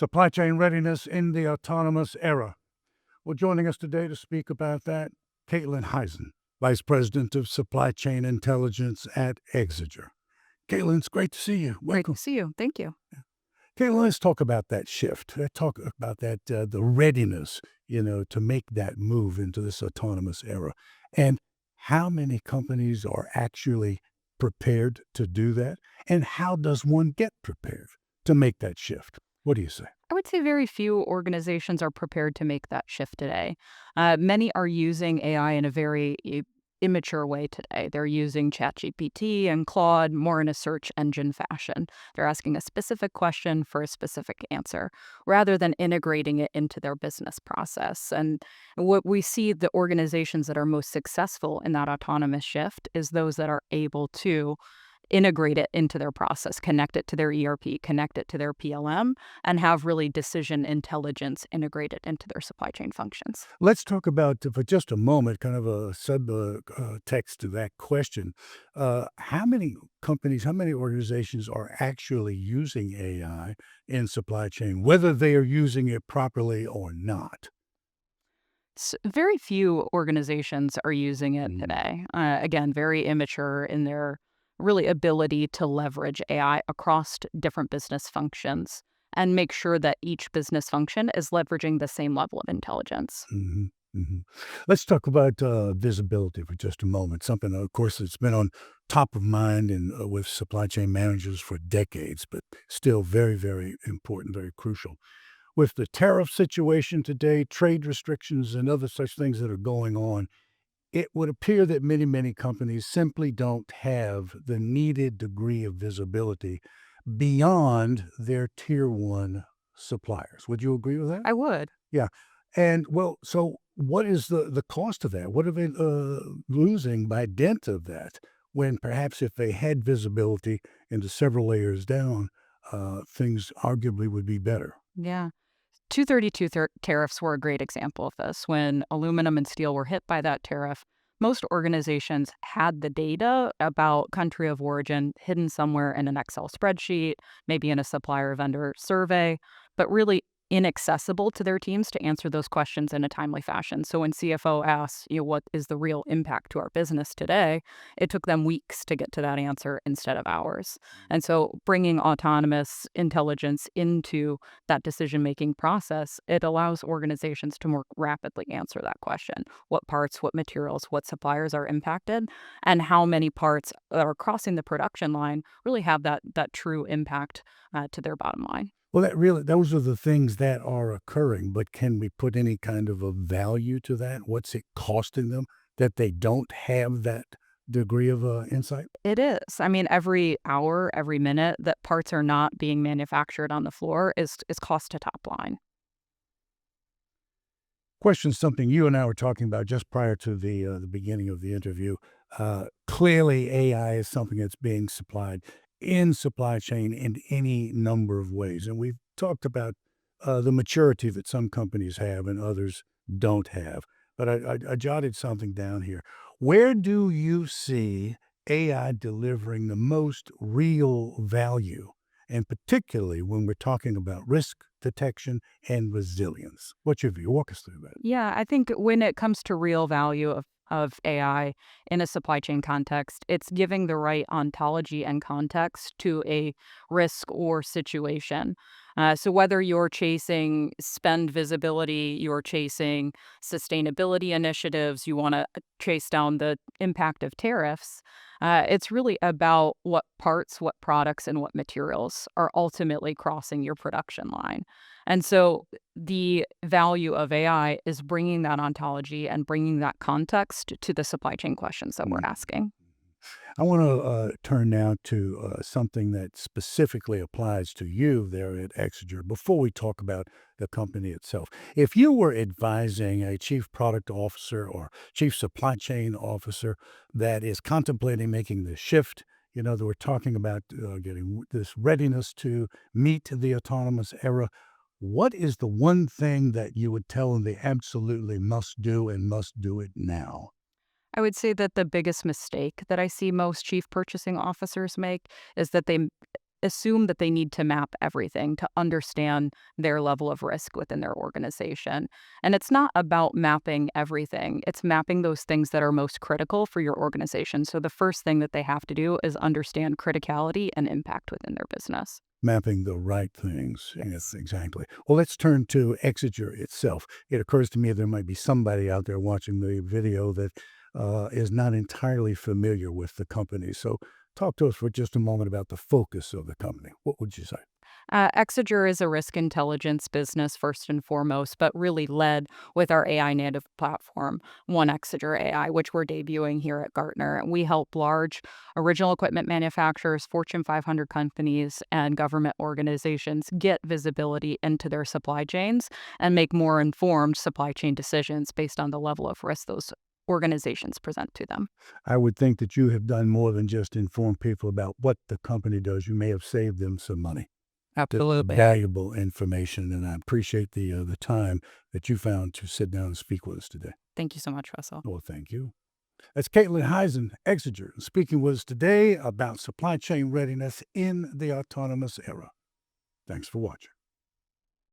Supply chain readiness in the autonomous era. Well, joining us today to speak about that, Kaitlyn Huissen, Vice President of Supply Chain Intelligence at Exiger. Kaitlyn, it's great to see you. Great to Welcome. see you. Thank you. Kaitlyn, let's talk about that shift. Let's talk about that, the readiness, to make that move into this autonomous era. And how many companies are actually prepared to do that? And how does one get prepared to make that shift? What do you say? I would say very few organizations are prepared to make that shift today. Many are using AI in a very immature way today. They're using ChatGPT and Claude more in a search engine fashion. They're asking a specific question for a specific answer rather than integrating it into their business process. And what we see the organizations that are most successful in that autonomous shift is those that are able to integrate it into their process, connect it to their ERP, connect it to their PLM, and have really decision intelligence integrated into their supply chain functions. Let's talk about, for just a moment, kind of a text to that question. How many companies, how many organizations are actually using AI in supply chain, whether they are using it properly or not? Very few organizations are using it Mm. today. Again, very immature in their really ability to leverage AI across different business functions and make sure that each business function is leveraging the same level of intelligence. Mhm, mhm. Let's talk about visibility for just a moment. Something, of course, that's been on top of mind and with supply chain managers for decades, but still very, very important, very crucial. With the tariff situation today, trade restrictions, and other such things that are going on, it would appear that many, many companies simply don't have the needed degree of visibility beyond their tier one suppliers. Would you agree with that? I would. Yeah. And well, so what is the cost of that? What are they losing by dint of that? When perhaps if they had visibility into several layers down, things arguably would be better. Yeah. 232 tariffs were a great example of this. When aluminum and steel were hit by that tariff, most organizations had the data about country of origin hidden somewhere in an Excel spreadsheet, maybe in a supplier vendor survey, but really inaccessible to their teams to answer those questions in a timely fashion. So when CFO asks, what is the real impact to our business today, it took them weeks to get to that answer instead of hours. And so bringing autonomous intelligence into that decision-making process, it allows organizations to more rapidly answer that question. What parts, what materials, what suppliers are impacted, and how many parts that are crossing the production line really have that true impact to their bottom line. Well, those are the things that are occurring, but can we put any kind of a value to that? What's it costing them that they don't have that degree of insight? It is. I mean, every hour, every minute that parts are not being manufactured on the floor is cost to top line. Question something you and I were talking about just prior to the beginning of the interview. Clearly, AI is something that's being supplied in supply chain in any number of ways, and we've talked about the maturity that some companies have and others don't have. But I jotted something down here. Where do you see AI delivering the most real value, and particularly when we're talking about risk detection and resilience? What's your view? Walk us through that. Yeah, I think when it comes to real value of AI in a supply chain context, it's giving the right ontology and context to a risk or situation. So whether you're chasing spend visibility, you're chasing sustainability initiatives, you want to chase down the impact of tariffs, it's really about what parts, what products, and what materials are ultimately crossing your production line. And so the value of AI is bringing that ontology and bringing that context to the supply chain questions that we're Mm. asking. I want to turn now to something that specifically applies to you there at Exiger before we talk about the company itself. If you were advising a chief product officer or chief supply chain officer that is contemplating making the shift, that we're talking about getting this readiness to meet the autonomous era, what is the one thing that you would tell them they absolutely must do and must do it now? I would say that the biggest mistake that I see most chief purchasing officers make is that they assume that they need to map everything to understand their level of risk within their organization. And it's not about mapping everything, it's mapping those things that are most critical for your organization. So the first thing that they have to do is understand criticality and impact within their business. Mapping the right things. Yes, exactly. Well, let's turn to Exiger itself. It occurs to me there might be somebody out there watching the video that is not entirely familiar with the company. So, talk to us for just a moment about the focus of the company. What would you say? Exiger is a risk intelligence business first and foremost, but really led with our AI native platform, One Exiger AI, which we're debuting here at Gartner. And we help large original equipment manufacturers, Fortune 500 companies, and government organizations get visibility into their supply chains and make more informed supply chain decisions based on the level of risk those organizations present to them. I would think that you have done more than just inform people about what the company does. You may have saved them some money. That's Absolutely. valuable information, and I appreciate the time that you found to sit down and speak with us today. Thank you so much, Russell. Well, thank you. That's Kaitlyn Huissen, Exiger, speaking with us today about supply chain readiness in the autonomous era. Thanks for watching.